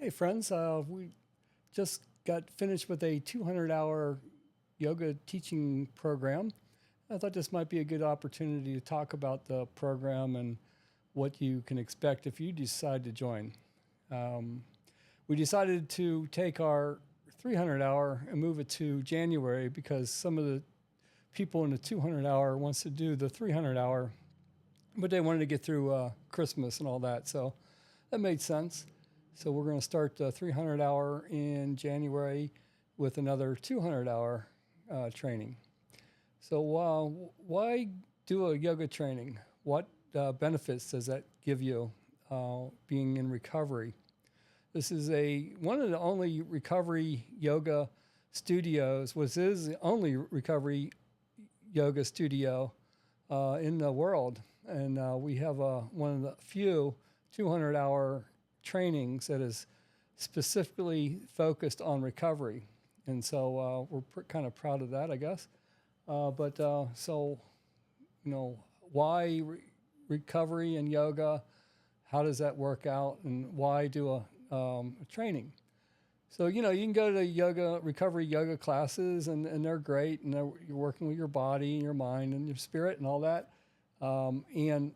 Hey, friends, we just got finished with a 200-hour yoga teaching program. I thought this might be a good opportunity to talk about the program and what you can expect if you decide to join. We decided to take our 300-hour and move it to January because some of the people in the 200-hour wants to do the 300-hour, but they wanted to get through Christmas and all that, so that made sense. So we're going to start the 300-hour in January with another 200-hour training. So why do a yoga training? What benefits does that give you being in recovery? This is one of the only recovery yoga studios, is the only recovery yoga studio in the world. And we have one of the few 200-hour trainings that is specifically focused on recovery. And so we're kind of proud of that, I guess. Why recovery and yoga? How does that work out? And why do a training? So, you can go to recovery yoga classes, and they're great, and you're working with your body and your mind and your spirit and all that. And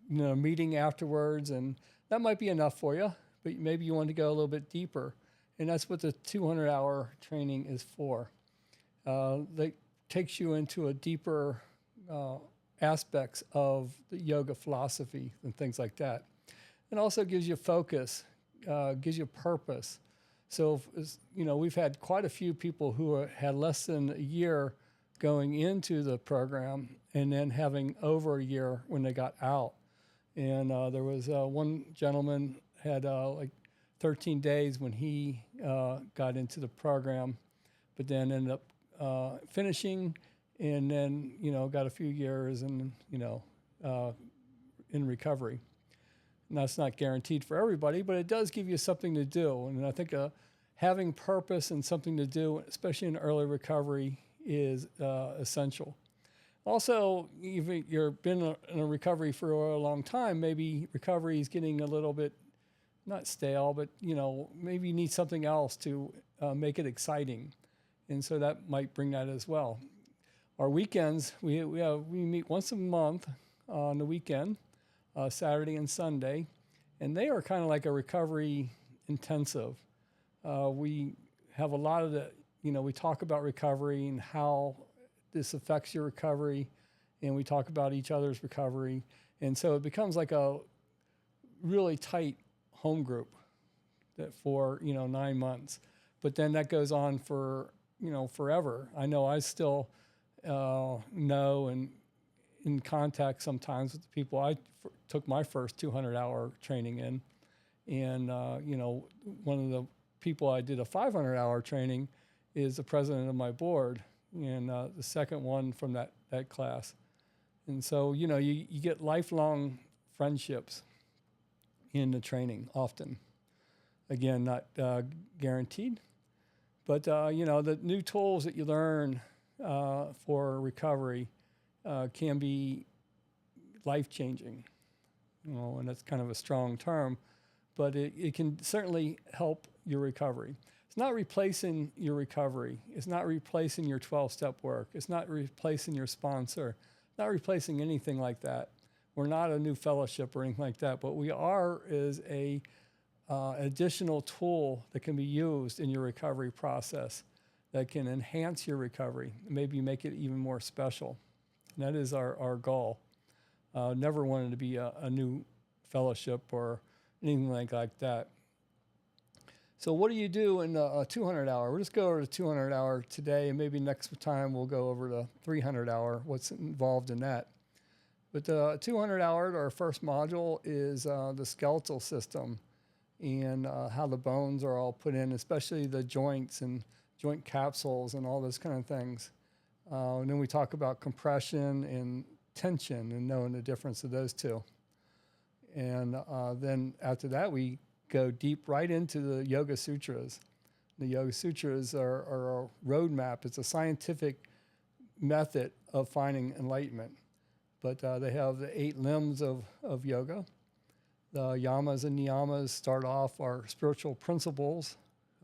meeting afterwards, and that might be enough for you, but maybe you want to go a little bit deeper. And that's what the 200-hour training is for. That takes you into a deeper aspects of the yoga philosophy and things like that. And also gives you focus, gives you purpose. So, we've had quite a few people who had less than a year going into the program and then having over a year when they got out. And there was one gentleman had like 13 days when he got into the program, but then ended up finishing, and then got a few years and in recovery. And that's not guaranteed for everybody, but it does give you something to do. And I think having purpose and something to do, especially in early recovery, is essential. Also, if you've been in a recovery for a long time, maybe recovery is getting a little bit, not stale, but, maybe you need something else to make it exciting. And so that might bring that as well. Our weekends, we meet once a month on the weekend, Saturday and Sunday, and they are kind of like a recovery intensive. We have a lot of we talk about recovery and how this affects your recovery, and we talk about each other's recovery. And so it becomes like a really tight home group that for, 9 months. But then that goes on for, forever. I know I still know and in contact sometimes with the people I took my first 200-hour training in. And, one of the people I did a 500-hour training is the president of my board, and the second one from that class. And so, you get lifelong friendships in the training often. Again, not guaranteed, but, the new tools that you learn for recovery can be life-changing, and that's kind of a strong term, but it can certainly help your recovery. It's not replacing your recovery. It's not replacing your 12-step work. It's not replacing your sponsor. Not replacing anything like that. We're not a new fellowship or anything like that. What we are is a additional tool that can be used in your recovery process that can enhance your recovery, maybe make it even more special. And that is our goal. Never wanted to be a new fellowship or anything like that. So what do you do in a 200-hour? We'll just go over the 200-hour today, and maybe next time we'll go over the 300-hour, what's involved in that. But the 200-hour, our first module, is the skeletal system and how the bones are all put in, especially the joints and joint capsules and all those kind of things. And then we talk about compression and tension and knowing the difference of those two. And then after that, we go deep right into the Yoga Sutras. The Yoga Sutras are a roadmap. It's a scientific method of finding enlightenment. But they have the 8 limbs of yoga. The yamas and niyamas start off our spiritual principles,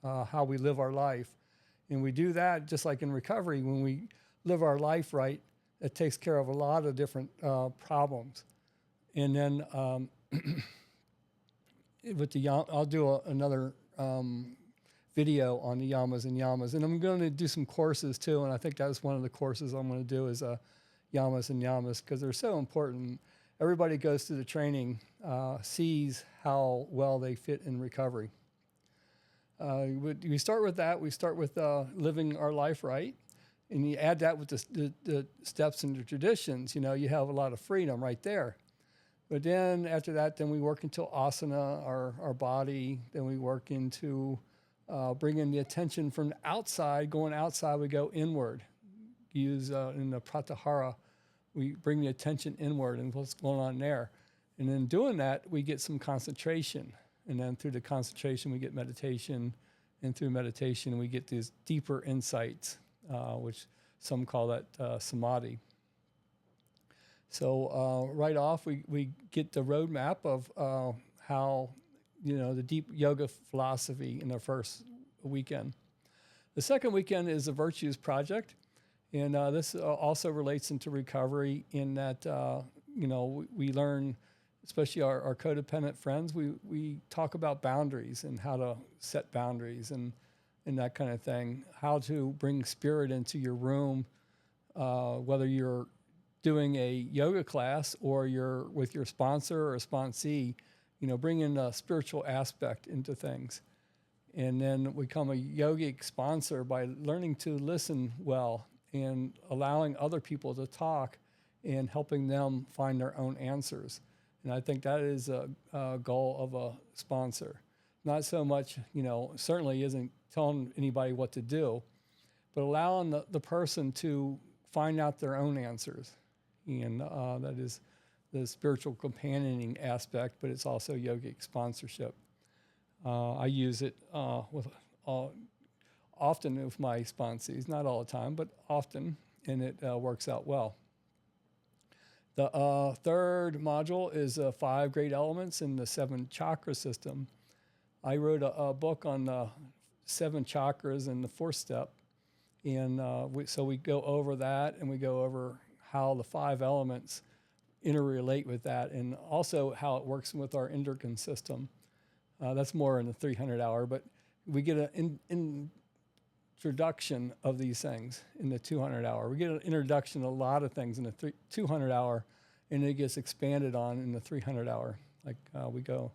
how we live our life. And we do that just like in recovery. When we live our life right, it takes care of a lot of different problems. And then with the I'll do another video on the yamas and niyamas. And I'm going to do some courses too. And I think that's one of the courses I'm going to do is yamas and niyamas, because they're so important. Everybody goes through the training, sees how well they fit in recovery. We start with that. We start with living our life right. And you add that with the steps and the traditions, you have a lot of freedom right there. But then after that, then we work into asana, our body. Then we work into bringing the attention from outside. Going outside, we go inward. Use in the pratyahara, we bring the attention inward and what's going on there. And then doing that, we get some concentration. And then through the concentration, we get meditation. And through meditation, we get these deeper insights, which some call that samadhi. So right off, we get the roadmap of how, the deep yoga philosophy in the first weekend. The second weekend is the Virtues Project. And this also relates into recovery in that, we learn, especially our codependent friends, we talk about boundaries and how to set boundaries and that kind of thing, how to bring spirit into your room, whether you're doing a yoga class or you're with your sponsor or a sponsee, bringing a spiritual aspect into things. And then become a yogic sponsor by learning to listen well and allowing other people to talk and helping them find their own answers. And I think that is a goal of a sponsor. Not so much, certainly isn't telling anybody what to do, but allowing the person to find out their own answers. And that is the spiritual companioning aspect, but it's also yogic sponsorship. I use it often with my sponsees, not all the time, but often, and it works out well. The third module is 5 great elements in the 7 chakra system. I wrote a book on the 7 chakras and the 4th step, and so we go over that, and we go over how the 5 elements interrelate with that, and also how it works with our endocrine system. That's more in the 300 hour, but we get an introduction of these things in the 200 hour. We get an introduction to a lot of things in the 200 hour, and it gets expanded on in the 300 hour. Like we go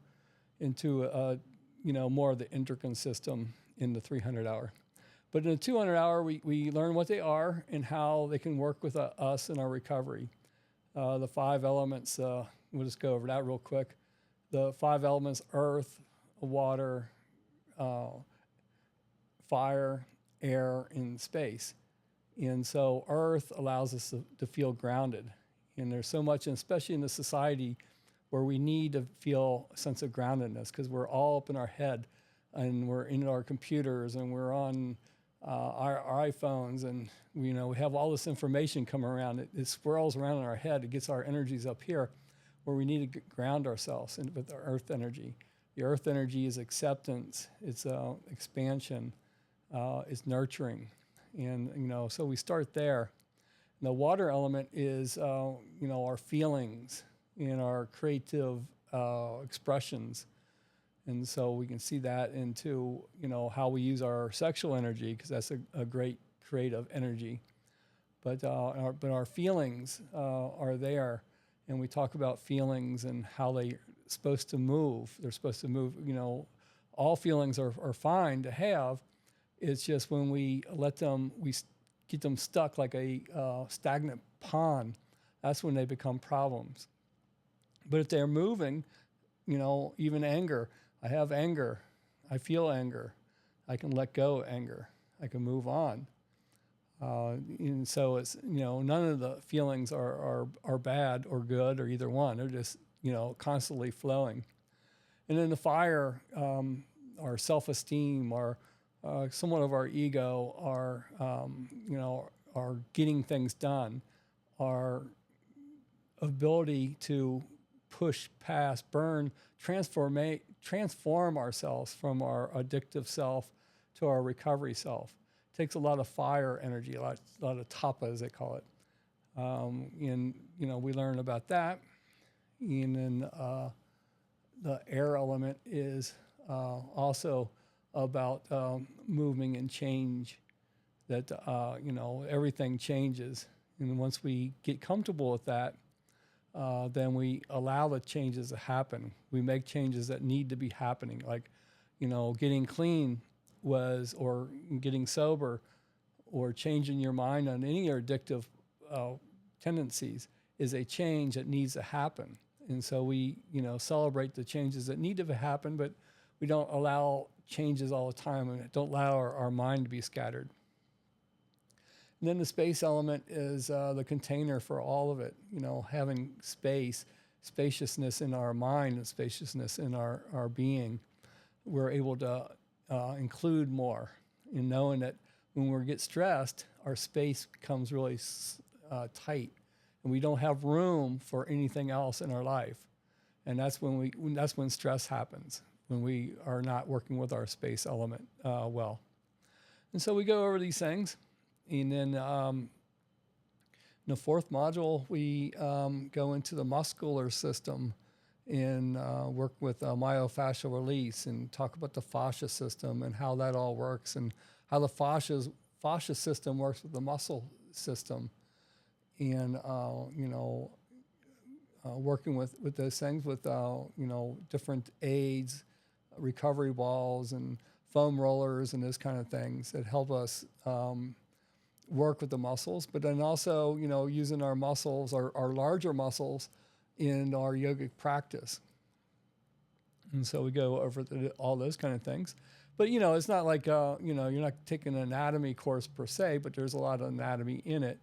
into more of the endocrine system in the 300 hour. But in the 200 hour, we learn what they are and how they can work with us in our recovery. The 5 elements, we'll just go over that real quick. The 5 elements: earth, water, fire, air, and space. And so earth allows us to feel grounded. And there's so much, and especially in the society where we need to feel a sense of groundedness, because we're all up in our head and we're in our computers and we're on our iPhones, and we have all this information come around. It swirls around in our head. It gets our energies up here where we need to ground ourselves with our earth energy. The earth energy is acceptance, it's expansion, it's nurturing. And, so we start there. And the water element is, our feelings and our creative expressions. And so we can see that into, how we use our sexual energy, because that's a great creative energy. But our feelings are there. And we talk about feelings and how they're supposed to move. They're supposed to move, all feelings are fine to have. It's just when we let them, we get them stuck like a stagnant pond, that's when they become problems. But if they're moving, even anger, I have anger, I feel anger, I can let go of anger, I can move on. And so it's, none of the feelings are bad or good or either one. They're just, constantly flowing. And then the fire, our self-esteem, our somewhat of our ego, our getting things done, our ability to push past, burn, transform ourselves from our addictive self to our recovery self. It takes a lot of fire energy, a lot of tapa, as they call it. And we learn about that. And then the air element is also about moving and change. That everything changes, and once we get comfortable with that, then we allow the changes to happen. We make changes that need to be happening, like getting clean or getting sober, or changing your mind on any addictive tendencies is a change that needs to happen. And so we celebrate the changes that need to happen, but we don't allow changes all the time, and don't allow our mind to be scattered. And then the space element is the container for all of it, having spaciousness in our mind and spaciousness in our being. We're able to include more in knowing that when we get stressed, our space becomes really tight, and we don't have room for anything else in our life. And that's when stress happens, when we are not working with our space element well. And so we go over these things. And then in the fourth module, we go into the muscular system and work with myofascial release and talk about the fascia system and how that all works, and how the fascia system works with the muscle system. And, working with those things with, different aids, recovery balls and foam rollers and those kind of things that help us work with the muscles, but then also, using our muscles, our larger muscles in our yogic practice. And so we go over all those kind of things. But, it's not like, you're not taking an anatomy course per se, but there's a lot of anatomy in it.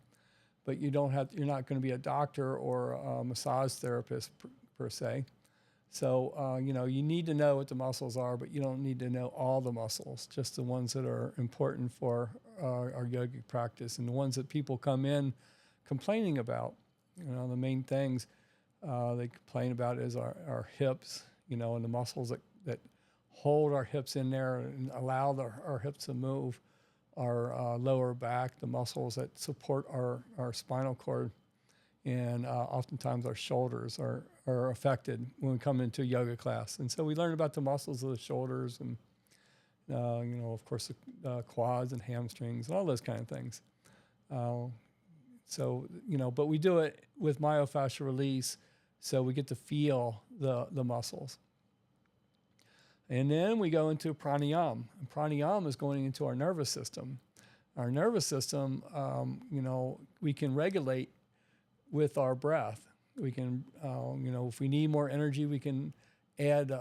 But you're not going to be a doctor or a massage therapist per se. So, you need to know what the muscles are, but you don't need to know all the muscles, just the ones that are important for our yogic practice, and the ones that people come in complaining about. The main things they complain about is our hips, and the muscles that hold our hips in there and allow our hips to move, our lower back, the muscles that support our spinal cord, and oftentimes our shoulders are affected when we come into a yoga class. And so we learn about the muscles of the shoulders and, of course, the quads and hamstrings and all those kind of things. But we do it with myofascial release, so we get to feel the muscles. And then we go into pranayama. And pranayama is going into our nervous system. Our nervous system, we can regulate with our breath. We can, if we need more energy, we can add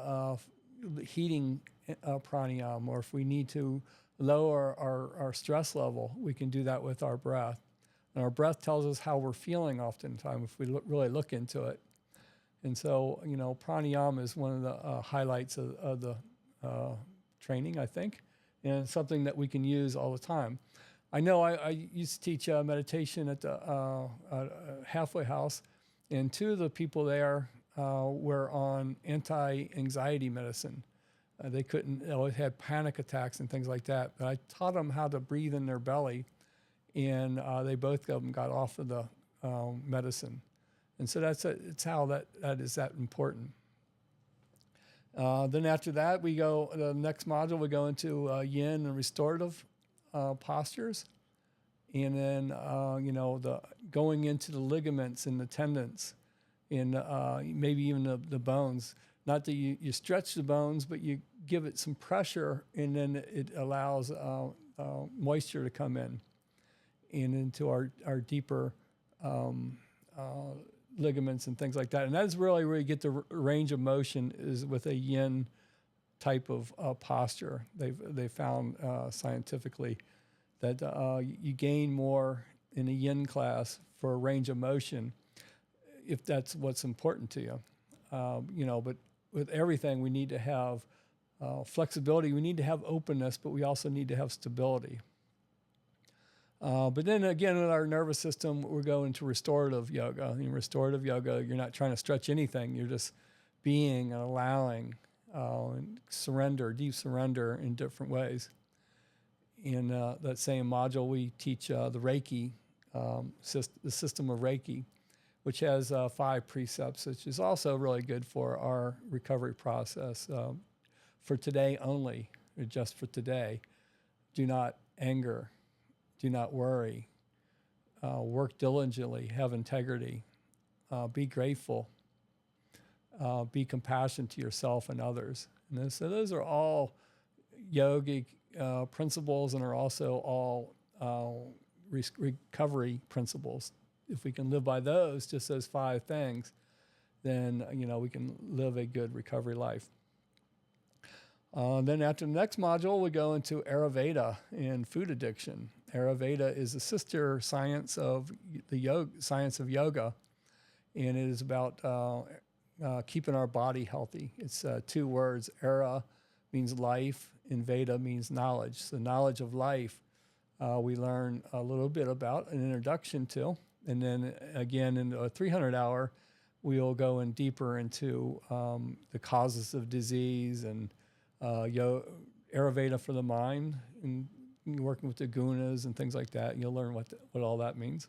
heating pranayama, or if we need to lower our stress level, we can do that with our breath. And our breath tells us how we're feeling oftentimes if we really look into it. And so, pranayama is one of the highlights of the training, I think, and it's something that we can use all the time. I know I used to teach meditation at the halfway house, and two of the people there were on anti-anxiety medicine. They always had panic attacks and things like that. But I taught them how to breathe in their belly, and they both of them got off of the medicine. And so it's how that is that important. Then after that, the next module, we go into yin and restorative postures. And then, the going into the ligaments and the tendons and maybe even the bones. Not that you stretch the bones, but you give it some pressure, and then it allows moisture to come in and into our deeper ligaments and things like that. And that's really where you get the range of motion, is with a yin type of posture. They found scientifically that you gain more in a yin class for a range of motion if that's what's important to you. But with everything, we need to have flexibility. We need to have openness, but we also need to have stability. But then again, with our nervous system, we're going to restorative yoga. In restorative yoga, you're not trying to stretch anything. You're just being and allowing and surrender, deep surrender in different ways. In that same module, we teach the Reiki, the system of Reiki, which has 5 precepts, which is also really good for our recovery process. For today only, or just for today, do not anger, do not worry, work diligently, have integrity, be grateful, be compassionate to yourself and others. And so those are all yogic principles, and are also all recovery principles. If we can live by those, just those 5 things, then we can live a good recovery life. Then after the next module, we go into Ayurveda and food addiction. Ayurveda is a sister science of the science of yoga, and it is about keeping our body healthy. It's 2 words. Ayura means life, and Veda means knowledge. So knowledge of life, we learn a little bit about, an introduction to, and then again in a 300-hour, we'll go in deeper into the causes of disease and Ayurveda for the mind, and working with the gunas and things like that. You'll learn what all that means.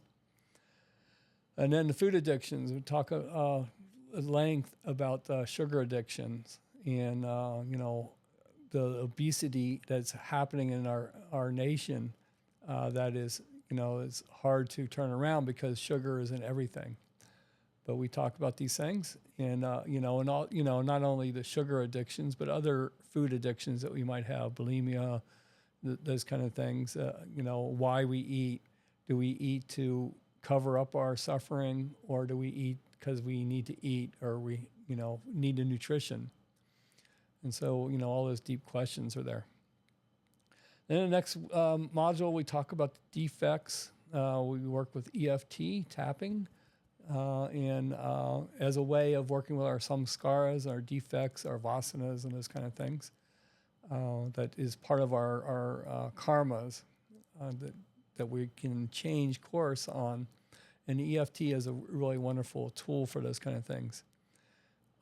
And then the food addictions, we talk at length about sugar addictions and the obesity that's happening in our nation. That is it's hard to turn around because sugar is in everything. But we talk about these things, and and all not only the sugar addictions, but other food addictions that we might have, bulimia, those kind of things. Why we eat. Do we eat to cover up our suffering, or do we eat because we need to eat, or we need the nutrition? And so all those deep questions are there. Then the next module, we talk about the defects. We work with EFT tapping, and as a way of working with our samskaras, our defects, our vasanas, and those kind of things. That is part of our karmas that we can change course on. And EFT is a really wonderful tool for those kind of things.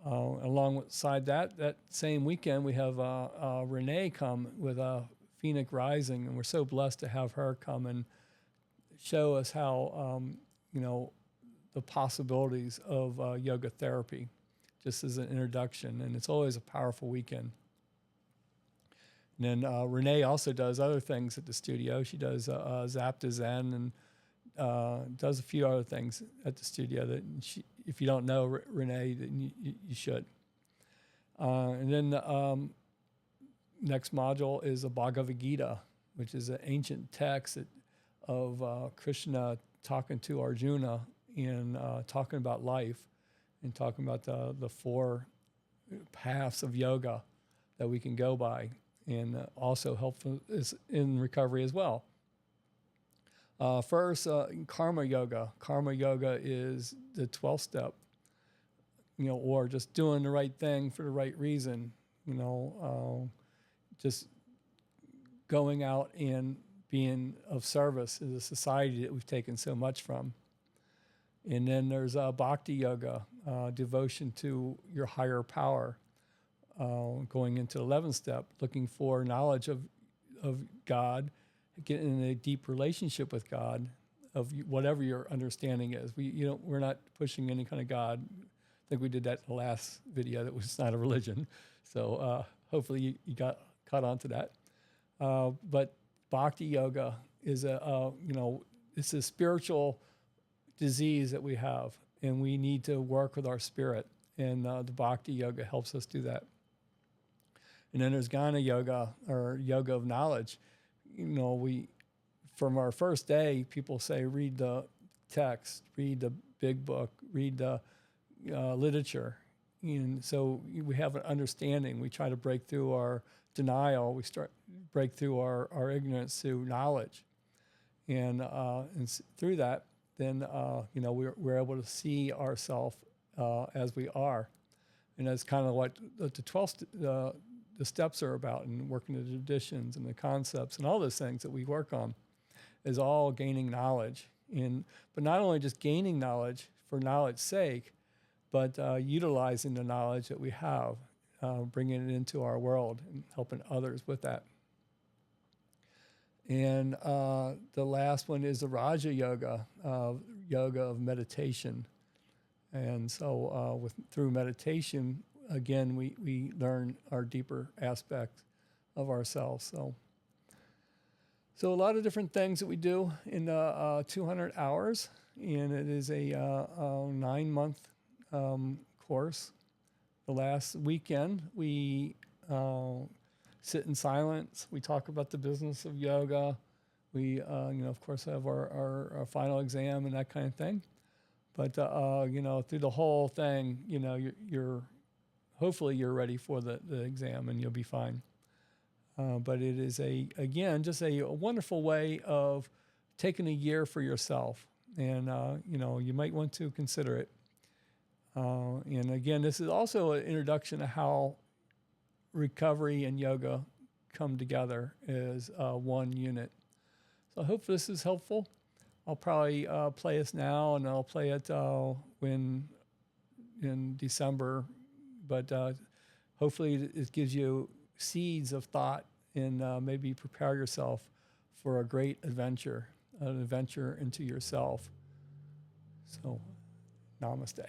Alongside that same weekend, we have Renee come with Phoenix Rising, and we're so blessed to have her come and show us how, the possibilities of yoga therapy, just as an introduction. And it's always a powerful weekend. And then Renee also does other things at the studio. She does Zapta Zen and does a few other things at the studio that if you don't know Renee, then you should. And then next module is a Bhagavad Gita, which is an ancient text of Krishna talking to Arjuna and talking about life and talking about the 4 paths of yoga that we can go by, and also helpful is in recovery as well. First, karma yoga. Karma yoga is the 12th step, or just doing the right thing for the right reason, just going out and being of service in a society that we've taken so much from. And then there's bhakti yoga, devotion to your higher power, going into the 11th step, looking for knowledge of God, getting in a deep relationship with God, of whatever your understanding is. We're not pushing any kind of God. I think we did that in the last video. That was not a religion. So hopefully you got caught on to that. But bhakti yoga is it's a spiritual disease that we have, and we need to work with our spirit, and the bhakti yoga helps us do that. And then there's Jnana yoga, or yoga of knowledge. From our first day, people say, read the text, read the big book, read the literature. And so we have an understanding. We try to break through our denial. We break through our ignorance through knowledge. And through that, then we're able to see ourselves as we are. And that's kind of what the 12 the steps are about, and working the traditions and the concepts and all those things that we work on. is all gaining knowledge. But not only just gaining knowledge for knowledge's sake, but utilizing the knowledge that we have, bringing it into our world and helping others with that. And the last one is the Raja Yoga, yoga of meditation. And so through meditation, again, we learn our deeper aspects of ourselves. So a lot of different things that we do in 200 hours, and it is a 9-month course. The last weekend, we sit in silence. We talk about the business of yoga. We, of course, have our final exam and that kind of thing. But through the whole thing, you're hopefully you're ready for the exam and you'll be fine. But it is just a wonderful way of taking a year for yourself, and you might want to consider it. And again, this is also an introduction to how recovery and yoga come together as one unit. So I hope this is helpful. I'll probably play this now, and I'll play it in December. But hopefully it gives you seeds of thought and maybe prepare yourself for a great adventure, an adventure into yourself. So, namaste.